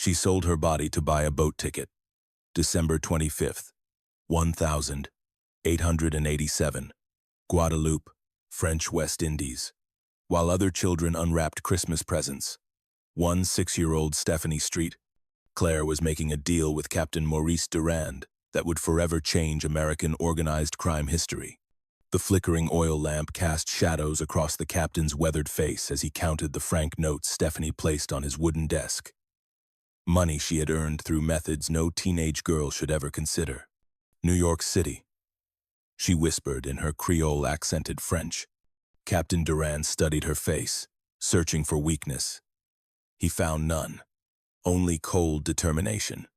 She sold her body to buy a boat ticket. December 25th, 1887. Guadeloupe, French West Indies. While other children unwrapped Christmas presents, one 6-year-old Stephanie Street, Claire was making a deal with Captain Maurice Durand that would forever change American organized crime history. The flickering oil lamp cast shadows across the captain's weathered face as he counted the franc notes Stephanie placed on his wooden desk. Money she had earned through methods no teenage girl should ever consider. New York City. She whispered in her Creole-accented French. Captain Durand studied her face, searching for weakness. He found none, only cold determination.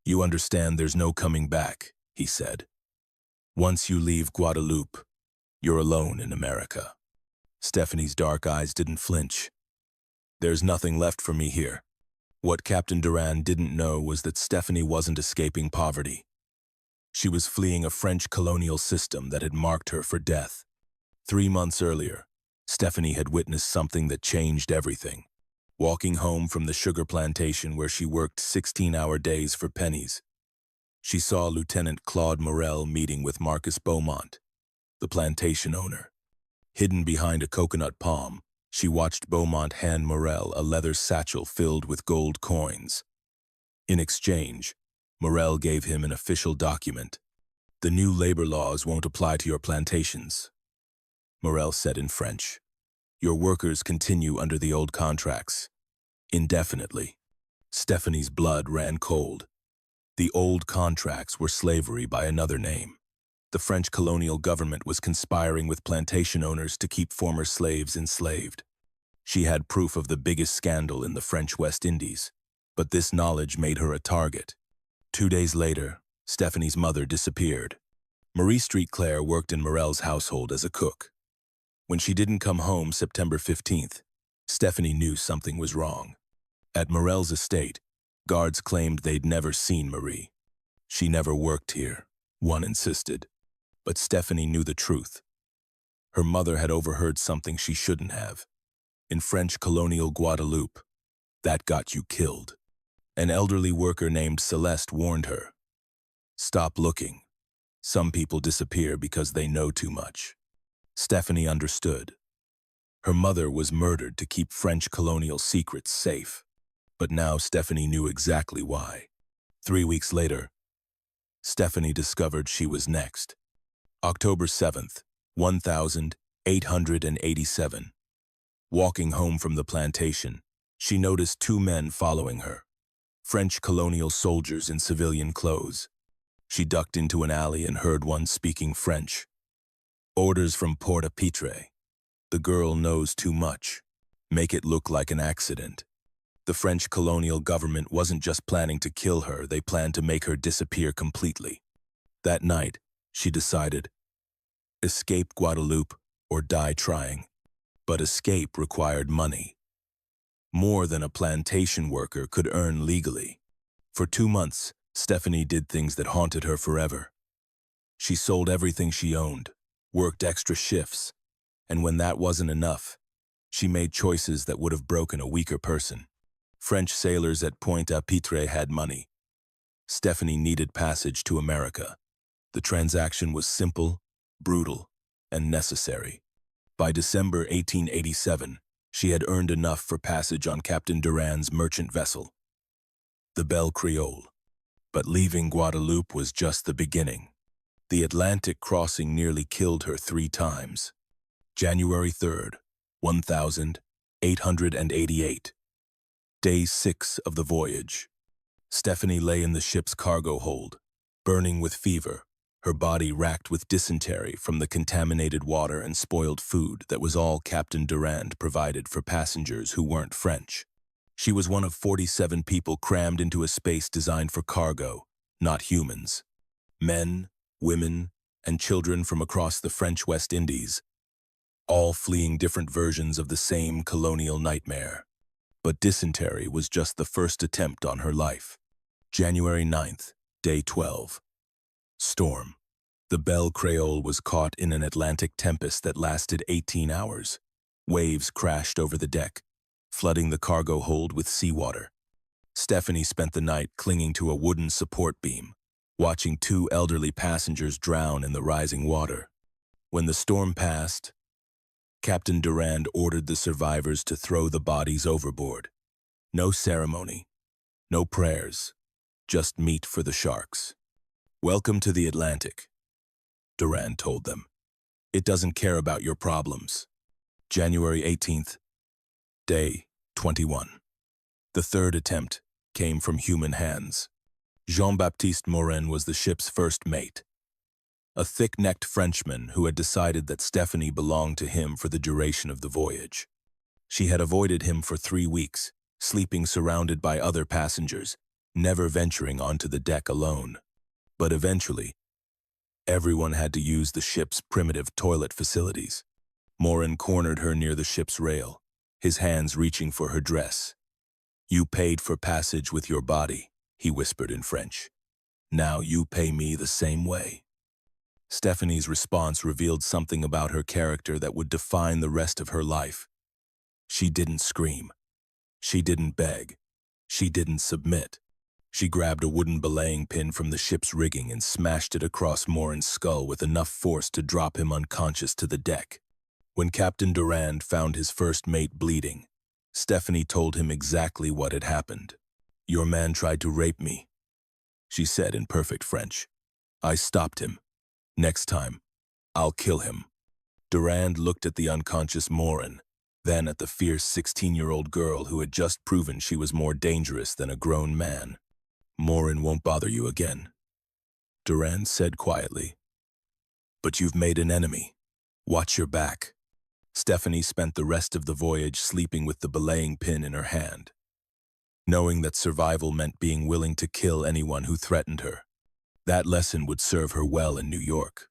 "You understand there's no coming back," he said. "Once you leave Guadeloupe, you're alone in America." Stephanie's dark eyes didn't flinch. "There's nothing left for me here." What Captain Durand didn't know was that Stephanie wasn't escaping poverty. She was fleeing a French colonial system that had marked her for death. 3 months earlier, Stephanie had witnessed something that changed everything. Walking home from the sugar plantation where she worked 16-hour days for pennies, she saw Lieutenant Claude Morel meeting with Marcus Beaumont, the plantation owner. Hidden behind a coconut palm, she watched Beaumont hand Morel a leather satchel filled with gold coins. In exchange, Morel gave him an official document. "The new labor laws won't apply to your plantations," Morel said in French. "Your workers continue under the old contracts, indefinitely." Stephanie's blood ran cold. The old contracts were slavery by another name. The French colonial government was conspiring with plantation owners to keep former slaves enslaved. She had proof of the biggest scandal in the French West Indies, but this knowledge made her a target. 2 days later, Stephanie's mother disappeared. Marie Street Clair worked in Morel's household as a cook. When she didn't come home September 15th, Stephanie knew something was wrong. At Morel's estate, guards claimed they'd never seen Marie. "She never worked here," one insisted. But Stephanie knew the truth. Her mother had overheard something she shouldn't have. In French colonial Guadeloupe, that got you killed. An elderly worker named Celeste warned her. "Stop looking. Some people disappear because they know too much." Stephanie understood. Her mother was murdered to keep French colonial secrets safe. But now Stephanie knew exactly why. 3 weeks later, Stephanie discovered she was next. October 7th, 1887. Walking home from the plantation, she noticed 2 men following her. French colonial soldiers in civilian clothes. She ducked into an alley and heard one speaking French. "Orders from Port-à-Pitre. The girl knows too much. Make it look like an accident." The French colonial government wasn't just planning to kill her, they planned to make her disappear completely. That night, she decided, escape Guadeloupe or die trying. But escape required money. More than a plantation worker could earn legally. For 2 months, Stephanie did things that haunted her forever. She sold everything she owned, worked extra shifts, and when that wasn't enough, she made choices that would have broken a weaker person. French sailors at Pointe-à-Pitre had money. Stephanie needed passage to America. The transaction was simple, brutal, and necessary. By December 1887, she had earned enough for passage on Captain Durand's merchant vessel, the Belle Creole. But leaving Guadeloupe was just the beginning. The Atlantic crossing nearly killed her 3 times. January 3rd, 1888. Day 6 of the voyage. Stephanie lay in the ship's cargo hold, burning with fever, her body racked with dysentery from the contaminated water and spoiled food that was all Captain Durand provided for passengers who weren't French. She was one of 47 people crammed into a space designed for cargo, not humans. Men, women, and children from across the French West Indies, all fleeing different versions of the same colonial nightmare. But dysentery was just the first attempt on her life. January 9th, day 12. Storm. The Belle Creole was caught in an Atlantic tempest that lasted 18 hours. Waves crashed over the deck, flooding the cargo hold with seawater. Stephanie spent the night clinging to a wooden support beam, watching two elderly passengers drown in the rising water. When the storm passed, Captain Durand ordered the survivors to throw the bodies overboard. No ceremony, no prayers, just meat for the sharks. "Welcome to the Atlantic," Durand told them. "It doesn't care about your problems." January 18th, day 21. The third attempt came from human hands. Jean-Baptiste Morin was the ship's first mate, a thick-necked Frenchman who had decided that Stephanie belonged to him for the duration of the voyage. She had avoided him for 3 weeks, sleeping surrounded by other passengers, never venturing onto the deck alone. But eventually, everyone had to use the ship's primitive toilet facilities. Morin cornered her near the ship's rail, his hands reaching for her dress. "You paid for passage with your body," he whispered in French. "Now you pay me the same way." Stephanie's response revealed something about her character that would define the rest of her life. She didn't scream. She didn't beg. She didn't submit. She grabbed a wooden belaying pin from the ship's rigging and smashed it across Morin's skull with enough force to drop him unconscious to the deck. When Captain Durand found his first mate bleeding, Stephanie told him exactly what had happened. "Your man tried to rape me," she said in perfect French. "I stopped him. Next time, I'll kill him." Durand looked at the unconscious Morin, then at the fierce 16-year-old girl who had just proven she was more dangerous than a grown man. "Morin won't bother you again," Durand said quietly. "But you've made an enemy. Watch your back." Stephanie spent the rest of the voyage sleeping with the belaying pin in her hand, knowing that survival meant being willing to kill anyone who threatened her. That lesson would serve her well in New York.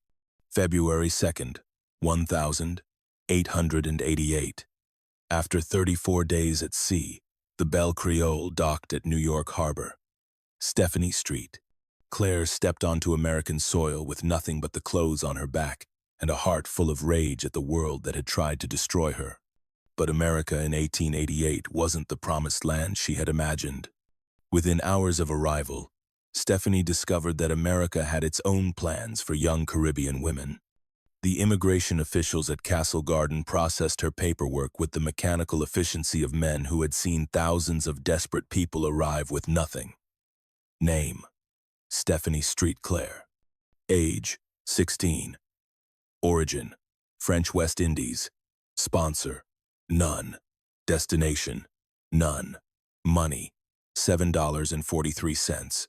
February 2nd, 1888. After 34 days at sea, the Belle Creole docked at New York Harbor. Stephanie Street. Claire stepped onto American soil with nothing but the clothes on her back and a heart full of rage at the world that had tried to destroy her. But America in 1888 wasn't the promised land she had imagined. Within hours of arrival, Stephanie discovered that America had its own plans for young Caribbean women. The immigration officials at Castle Garden processed her paperwork with the mechanical efficiency of men who had seen thousands of desperate people arrive with nothing. Name: Stephanie Street Clair. Age: 16. Origin: French West Indies. Sponsor: none. Destination: none. Money: $7.43.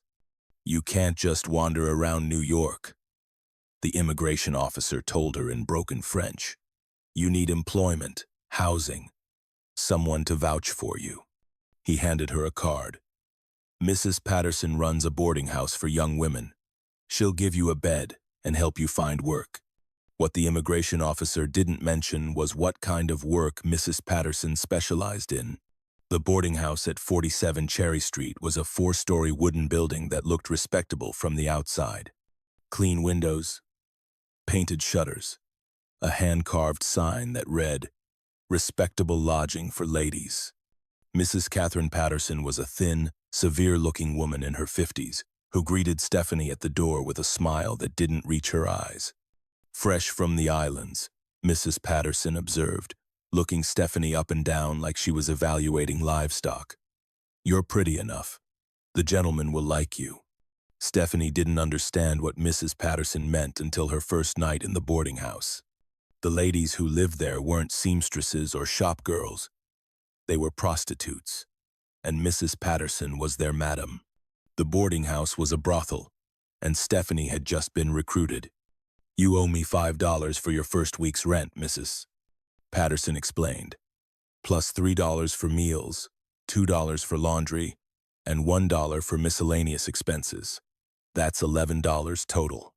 "You can't just wander around New York," the immigration officer told her in broken French. "You need employment, housing, someone to vouch for you." He handed her a card. "Mrs. Patterson runs a boarding house for young women. She'll give you a bed and help you find work." What the immigration officer didn't mention was what kind of work Mrs. Patterson specialized in. The boarding house at 47 Cherry Street was a 4-story wooden building that looked respectable from the outside. Clean windows, painted shutters, a hand-carved sign that read, "Respectable lodging for ladies." Mrs. Catherine Patterson was a thin, severe-looking woman in her 50s who greeted Stephanie at the door with a smile that didn't reach her eyes. "Fresh from the islands," Mrs. Patterson observed, looking Stephanie up and down like she was evaluating livestock. "You're pretty enough. The gentleman will like you." Stephanie didn't understand what Mrs. Patterson meant until her first night in the boarding house. The ladies who lived there weren't seamstresses or shop girls. They were prostitutes, and Mrs. Patterson was their madam. The boarding house was a brothel, and Stephanie had just been recruited. "You owe me $5 for your first week's rent, Mrs. Patterson explained, plus $3 for meals, $2 for laundry, and $1 for miscellaneous expenses. That's $11 total."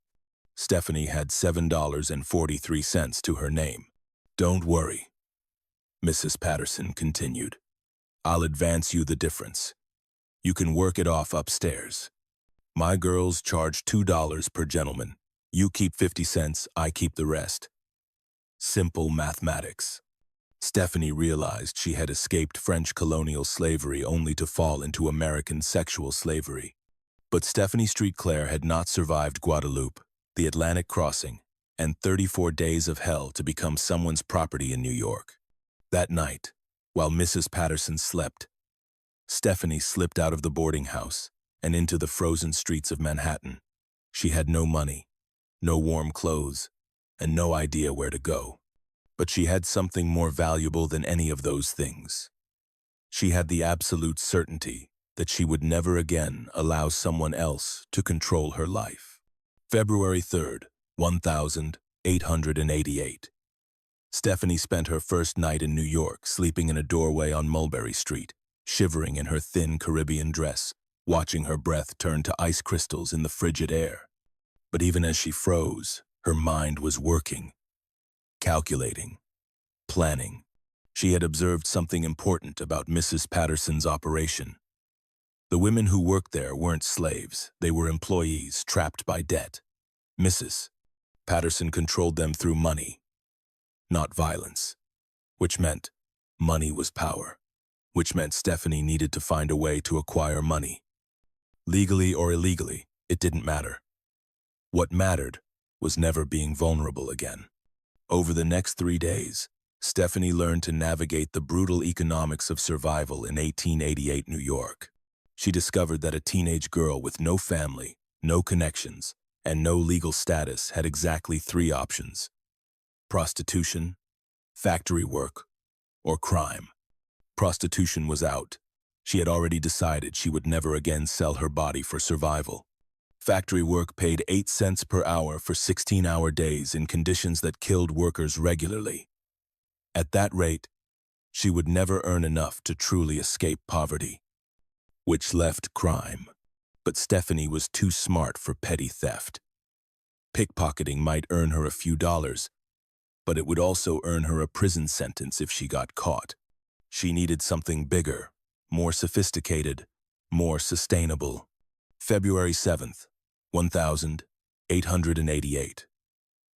Stephanie had $7.43 to her name. "Don't worry," Mrs. Patterson continued. "I'll advance you the difference. You can work it off upstairs. My girls charge $2 per gentleman. You keep 50 cents, I keep the rest. Simple mathematics." Stephanie realized she had escaped French colonial slavery only to fall into American sexual slavery. But Stephanie Street Clair had not survived Guadeloupe, the Atlantic crossing, and 34 days of hell to become someone's property in New York. That night, while Mrs. Patterson slept, Stephanie slipped out of the boarding house and into the frozen streets of Manhattan. She had no money, no warm clothes, and no idea where to go. But she had something more valuable than any of those things. She had the absolute certainty that she would never again allow someone else to control her life. February 3rd, 1888. Stephanie spent her first night in New York sleeping in a doorway on Mulberry Street, shivering in her thin Caribbean dress, watching her breath turn to ice crystals in the frigid air. But even as she froze, her mind was working, calculating, planning. She had observed something important about Mrs. Patterson's operation. The women who worked there weren't slaves, they were employees trapped by debt. Mrs. Patterson controlled them through money, not violence, which meant money was power, which meant Stephanie needed to find a way to acquire money. Legally or illegally, it didn't matter. What mattered was never being vulnerable again. Over the next 3 days, Stephanie learned to navigate the brutal economics of survival in 1888 New York. She discovered that a teenage girl with no family, no connections, and no legal status had exactly 3 options: prostitution, factory work, or crime. Prostitution was out. She had already decided she would never again sell her body for survival. Factory work paid 8 cents per hour for 16-hour days in conditions that killed workers regularly. At that rate, she would never earn enough to truly escape poverty, which left crime. But Stephanie was too smart for petty theft. Pickpocketing might earn her a few dollars, but it would also earn her a prison sentence if she got caught. She needed something bigger, more sophisticated, more sustainable. February 7th, 1888.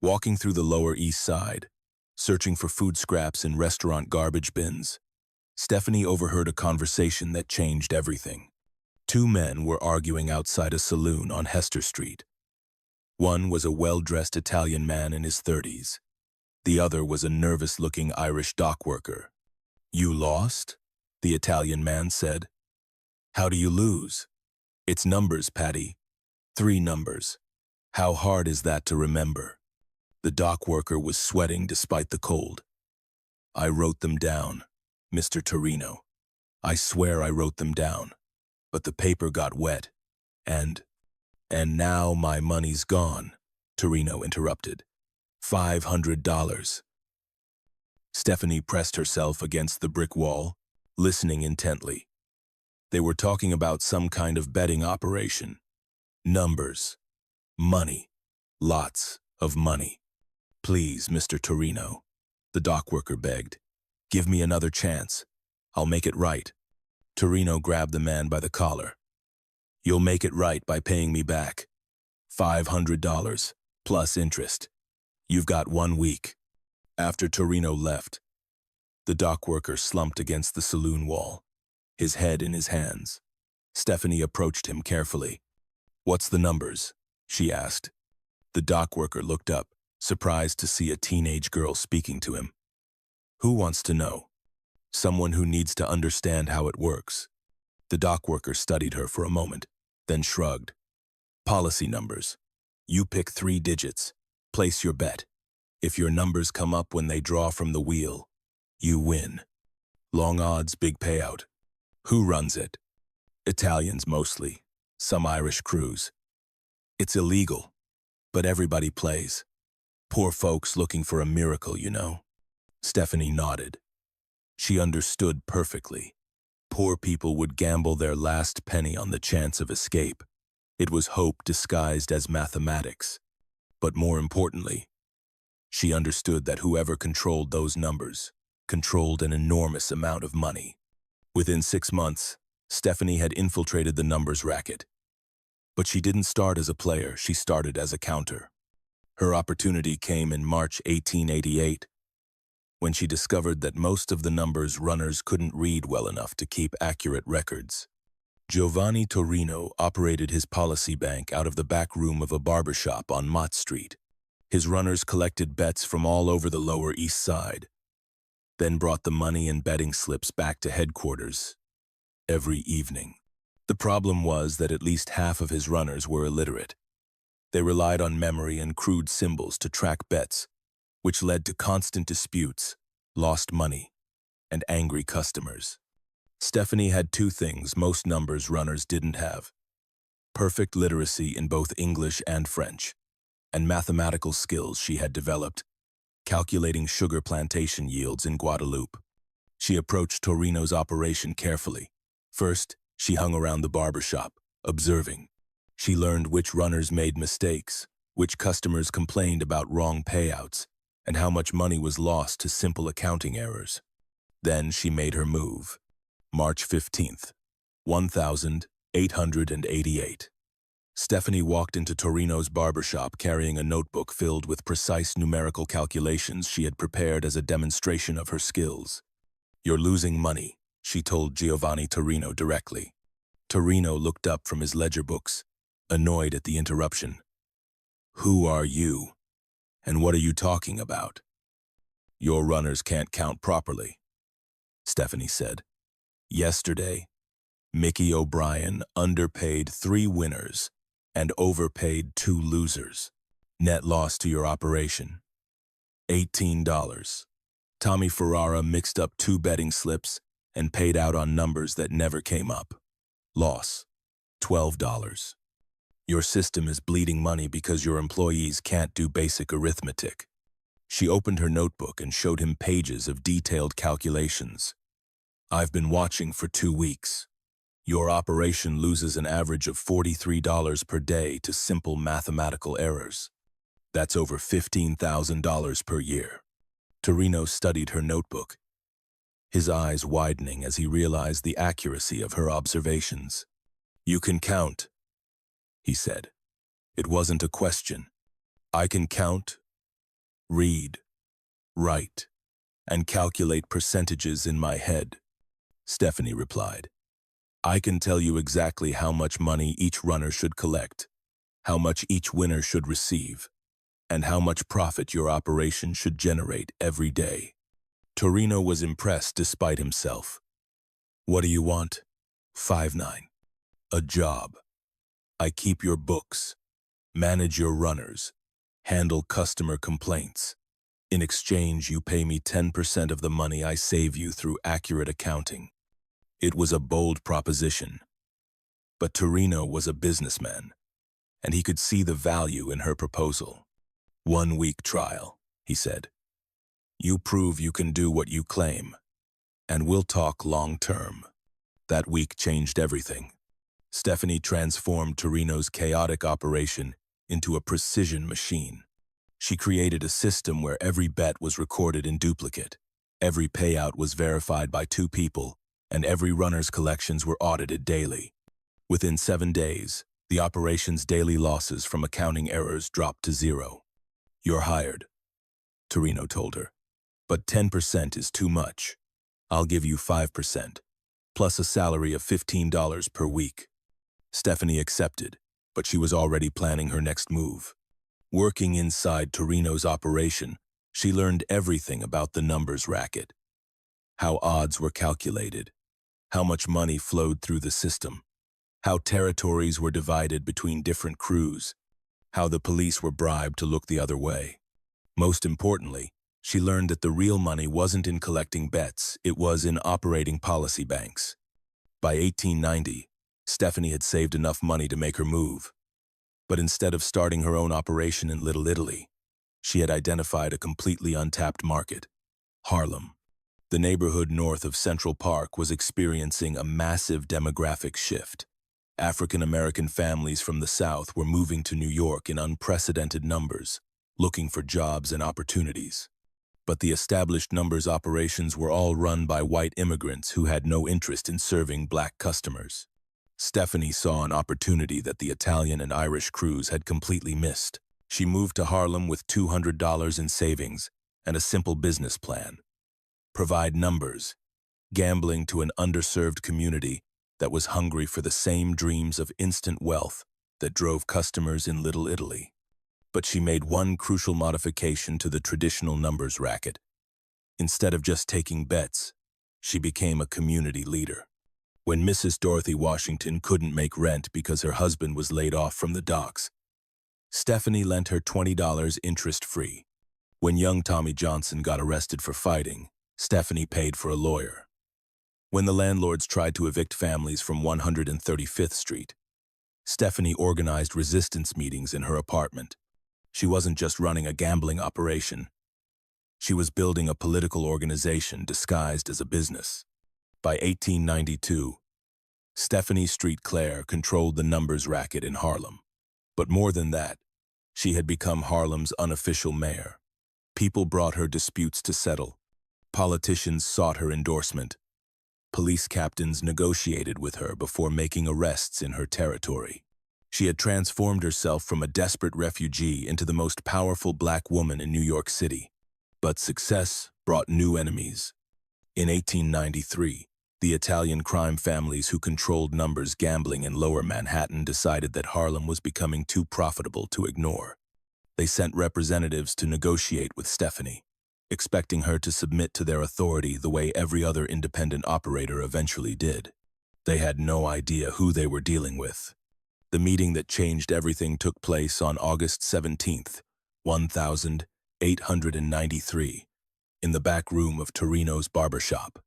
Walking through the Lower East Side, searching for food scraps in restaurant garbage bins, Stephanie overheard a conversation that changed everything. 2 men were arguing outside a saloon on Hester Street. One was a well-dressed Italian man in his 30s. The other was a nervous-looking Irish dock worker. "You lost?" the Italian man said. "How do you lose?" "It's numbers, Patty. 3 numbers. How hard is that to remember?" The dock worker was sweating despite the cold. "I wrote them down, Mr. Torino. I swear I wrote them down. But the paper got wet, and now my money's gone," Torino interrupted. $500. Stephanie pressed herself against the brick wall, listening intently. They were talking about some kind of betting operation. Numbers. Money. Lots of money. "Please, Mr. Torino," the dock worker begged. "Give me another chance. I'll make it right." Torino grabbed the man by the collar. "You'll make it right by paying me back. $500, plus interest. You've got 1 week." After Torino left, the dock worker slumped against the saloon wall, his head in his hands. Stephanie approached him carefully. "What's the numbers?" she asked. The dock worker looked up, surprised to see a teenage girl speaking to him. "Who wants to know?" "Someone who needs to understand how it works." The dock worker studied her for a moment, then shrugged. "Policy numbers. You pick 3 digits. Place your bet. If your numbers come up when they draw from the wheel, you win. Long odds, big payout." "Who runs it?" "Italians mostly. Some Irish crews. It's illegal, but everybody plays. Poor folks looking for a miracle, you know." Stephanie nodded. She understood perfectly. Poor people would gamble their last penny on the chance of escape. It was hope disguised as mathematics. But more importantly, she understood that whoever controlled those numbers controlled an enormous amount of money. Within 6 months, Stephanie had infiltrated the numbers racket. But she didn't start as a player, she started as a counter. Her opportunity came in March 1888. when she discovered that most of the numbers runners couldn't read well enough to keep accurate records. Giovanni Torino operated his policy bank out of the back room of a barbershop on Mott Street. His runners collected bets from all over the Lower East Side, then brought the money and betting slips back to headquarters every evening. The problem was that at least half of his runners were illiterate. They relied on memory and crude symbols to track bets, which led to constant disputes, lost money, and angry customers. Stephanie had two things most numbers runners didn't have: perfect literacy in both English and French, and mathematical skills she had developed, calculating sugar plantation yields in Guadeloupe. She approached Torino's operation carefully. First, she hung around the barbershop, observing. She learned which runners made mistakes, which customers complained about wrong payouts, and how much money was lost to simple accounting errors. Then she made her move. March 15th, 1888. Stephanie walked into Torino's barbershop carrying a notebook filled with precise numerical calculations she had prepared as a demonstration of her skills. "You're losing money," she told Giovanni Torino directly. Torino looked up from his ledger books, annoyed at the interruption. "Who are you? And what are you talking about?" "Your runners can't count properly," Stephanie said. "Yesterday, Mickey O'Brien underpaid 3 winners and overpaid 2 losers. Net loss to your operation, $18. Tommy Ferrara mixed up 2 betting slips and paid out on numbers that never came up. Loss, $12. Your system is bleeding money because your employees can't do basic arithmetic." She opened her notebook and showed him pages of detailed calculations. "I've been watching for 2 weeks. Your operation loses an average of $43 per day to simple mathematical errors. That's over $15,000 per year." Torino studied her notebook, his eyes widening as he realized the accuracy of her observations. "You can count," he said. It wasn't a question. "I can count, read, write, and calculate percentages in my head," Stephanie replied. "I can tell you exactly how much money each runner should collect, how much each winner should receive, and how much profit your operation should generate every day." Torino was impressed despite himself. "What do you want?" 5-9. "A job. I keep your books, manage your runners, handle customer complaints. In exchange, you pay me 10% of the money I save you through accurate accounting." It was a bold proposition, but Torino was a businessman, and he could see the value in her proposal. "1-week trial," he said. "You prove you can do what you claim, and we'll talk long-term." That week changed everything. Stephanie transformed Torino's chaotic operation into a precision machine. She created a system where every bet was recorded in duplicate, every payout was verified by 2 people, and every runner's collections were audited daily. Within 7 days, the operation's daily losses from accounting errors dropped to 0. "You're hired," Torino told her. "But 10% is too much. I'll give you 5%, plus a salary of $15 per week." Stephanie accepted, but she was already planning her next move. Working inside Torino's operation, she learned everything about the numbers racket: how odds were calculated, how much money flowed through the system, how territories were divided between different crews, how the police were bribed to look the other way. Most importantly, she learned that the real money wasn't in collecting bets, it was in operating policy banks. By 1890, Stephanie had saved enough money to make her move. But instead of starting her own operation in Little Italy, she had identified a completely untapped market: Harlem. The neighborhood north of Central Park was experiencing a massive demographic shift. African-American families from the South were moving to New York in unprecedented numbers, looking for jobs and opportunities. But the established numbers operations were all run by white immigrants who had no interest in serving black customers. Stephanie saw an opportunity that the Italian and Irish crews had completely missed. She moved to Harlem with $200 in savings and a simple business plan: provide numbers, gambling to an underserved community that was hungry for the same dreams of instant wealth that drove customers in Little Italy. But she made one crucial modification to the traditional numbers racket. Instead of just taking bets, she became a community leader. When Mrs. Dorothy Washington couldn't make rent because her husband was laid off from the docks, Stephanie lent her $20 interest-free. When young Tommy Johnson got arrested for fighting, Stephanie paid for a lawyer. When the landlords tried to evict families from 135th Street, Stephanie organized resistance meetings in her apartment. She wasn't just running a gambling operation. She was building a political organization disguised as a business. By 1892, Stephanie Street Clair controlled the numbers racket in Harlem. But more than that, she had become Harlem's unofficial mayor. People brought her disputes to settle. Politicians sought her endorsement. Police captains negotiated with her before making arrests in her territory. She had transformed herself from a desperate refugee into the most powerful black woman in New York City. But success brought new enemies. In 1893, the Italian crime families who controlled numbers gambling in Lower Manhattan decided that Harlem was becoming too profitable to ignore. They sent representatives to negotiate with Stephanie, expecting her to submit to their authority the way every other independent operator eventually did. They had no idea who they were dealing with. The meeting that changed everything took place on August 17th, 1893, in the back room of Torino's barbershop.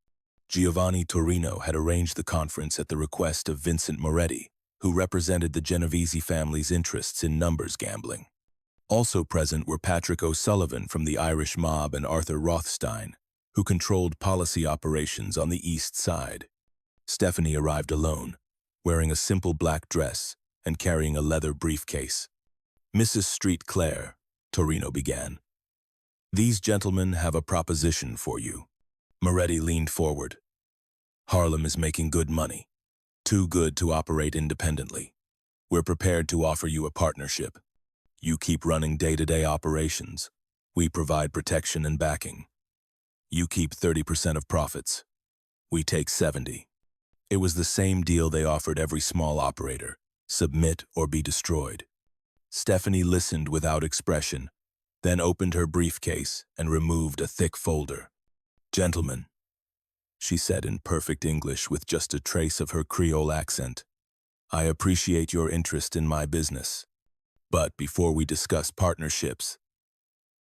Giovanni Torino had arranged the conference at the request of Vincent Moretti, who represented the Genovese family's interests in numbers gambling. Also present were Patrick O'Sullivan from the Irish mob and Arthur Rothstein, who controlled policy operations on the East Side. Stephanie arrived alone, wearing a simple black dress and carrying a leather briefcase. "Mrs. Street Clair," Torino began, "these gentlemen have a proposition for you." Moretti leaned forward. "Harlem is making good money, too good to operate independently. We're prepared to offer you a partnership. You keep running day-to-day operations. We provide protection and backing. You keep 30% of profits. We take 70. It was the same deal they offered every small operator: submit or be destroyed. Stephanie listened without expression, then opened her briefcase and removed a thick folder. "Gentlemen," she said in perfect English with just a trace of her Creole accent, "I appreciate your interest in my business. But before we discuss partnerships,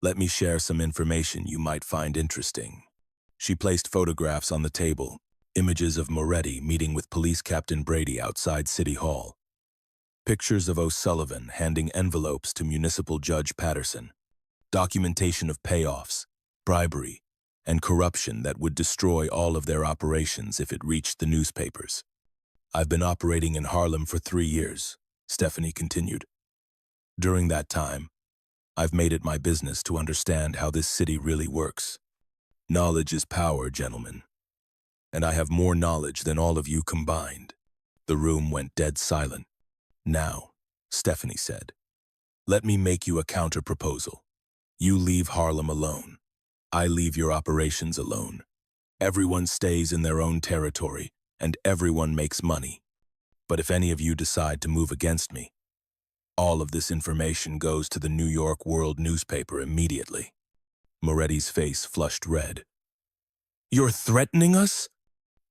let me share some information you might find interesting." She placed photographs on the table, images of Moretti meeting with Police Captain Brady outside City Hall, pictures of O'Sullivan handing envelopes to Municipal Judge Patterson, documentation of payoffs, bribery, and corruption that would destroy all of their operations if it reached the newspapers. "I've been operating in Harlem for 3 years, Stephanie continued. During that time, I've made it my business to understand how this city really works. Knowledge is power, gentlemen. And I have more knowledge than all of you combined." The room went dead silent. "Now," Stephanie said, "let me make you a counter-proposal. You leave Harlem alone. I leave your operations alone. Everyone stays in their own territory, and everyone makes money. But if any of you decide to move against me, all of this information goes to the New York World newspaper immediately." Moretti's face flushed red. "You're threatening us?"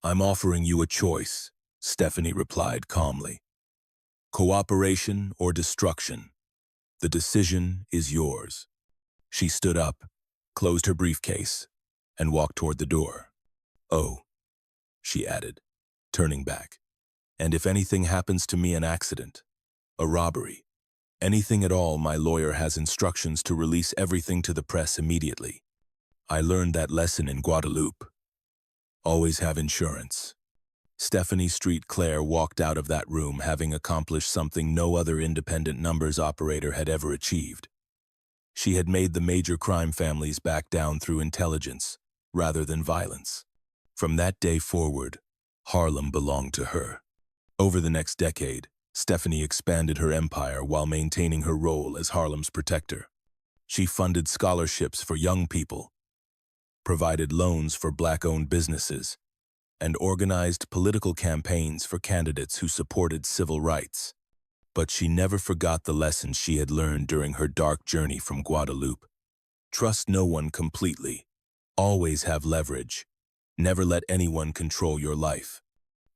"I'm offering you a choice," Stephanie replied calmly. "Cooperation or destruction. The decision is yours." She stood up, closed her briefcase, and walked toward the door. "Oh," she added, turning back, "and if anything happens to me, an accident, a robbery, anything at all, my lawyer has instructions to release everything to the press immediately. I learned that lesson in Guadeloupe. Always have insurance." Stephanie Street Clair walked out of that room having accomplished something no other independent numbers operator had ever achieved. She had made the major crime families back down through intelligence, rather than violence. From that day forward, Harlem belonged to her. Over the next decade, Stephanie expanded her empire while maintaining her role as Harlem's protector. She funded scholarships for young people, provided loans for black-owned businesses, and organized political campaigns for candidates who supported civil rights. But she never forgot the lessons she had learned during her dark journey from Guadeloupe. Trust no one completely. Always have leverage. Never let anyone control your life.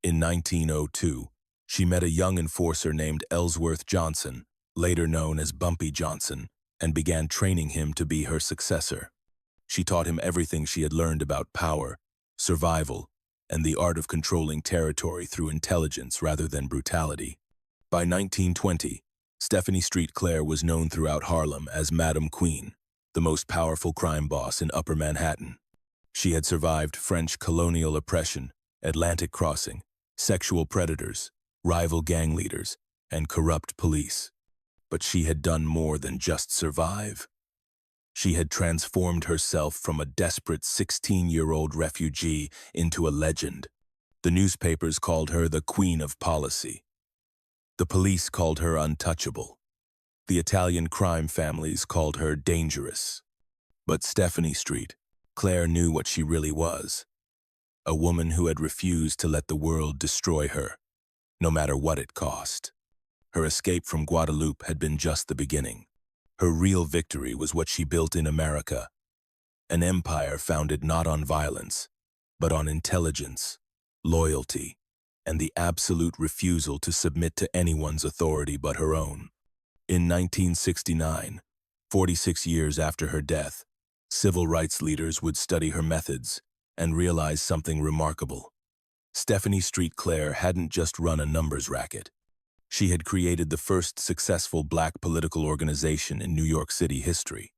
In 1902, she met a young enforcer named Ellsworth Johnson, later known as Bumpy Johnson, and began training him to be her successor. She taught him everything she had learned about power, survival, and the art of controlling territory through intelligence rather than brutality. By 1920, Stephanie Street Clair was known throughout Harlem as Madam Queen, the most powerful crime boss in Upper Manhattan. She had survived French colonial oppression, Atlantic crossing, sexual predators, rival gang leaders, and corrupt police. But she had done more than just survive. She had transformed herself from a desperate 16-year-old refugee into a legend. The newspapers called her the Queen of Policy. The police called her untouchable. The Italian crime families called her dangerous. But Stephanie Street Clair knew what she really was. A woman who had refused to let the world destroy her, no matter what it cost. Her escape from Guadeloupe had been just the beginning. Her real victory was what she built in America, an empire founded not on violence, but on intelligence, loyalty, and the absolute refusal to submit to anyone's authority but her own. In 1969, 46 years after her death, civil rights leaders would study her methods and realize something remarkable. Stephanie Street Clair hadn't just run a numbers racket. She had created the first successful black political organization in New York City history.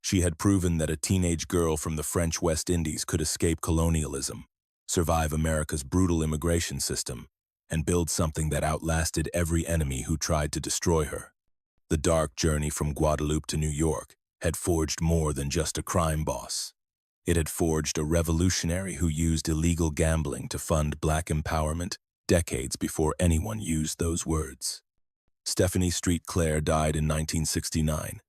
She had proven that a teenage girl from the French West Indies could escape colonialism, survive America's brutal immigration system, and build something that outlasted every enemy who tried to destroy her. The dark journey from Guadeloupe to New York had forged more than just a crime boss. It had forged a revolutionary who used illegal gambling to fund black empowerment decades before anyone used those words. Stephanie Street Clair died in 1969,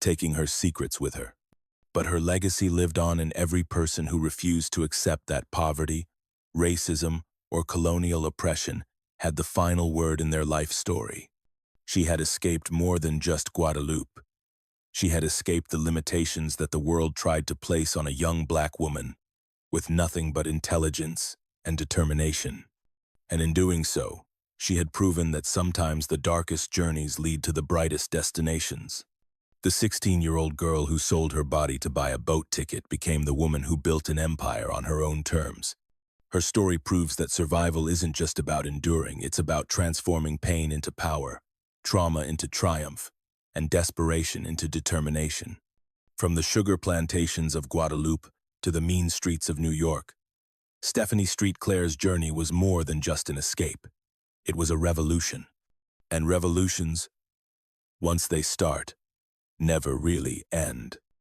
taking her secrets with her. But her legacy lived on in every person who refused to accept that poverty, racism, or colonial oppression had the final word in their life story. She had escaped more than just Guadeloupe. She had escaped the limitations that the world tried to place on a young black woman, with nothing but intelligence and determination. And in doing so, she had proven that sometimes the darkest journeys lead to the brightest destinations. The 16-year-old girl who sold her body to buy a boat ticket became the woman who built an empire on her own terms. Her story proves that survival isn't just about enduring, it's about transforming pain into power, trauma into triumph, and desperation into determination. From the sugar plantations of Guadeloupe to the mean streets of New York, Stephanie Street Clair's journey was more than just an escape. It was a revolution. And revolutions, once they start, never really end.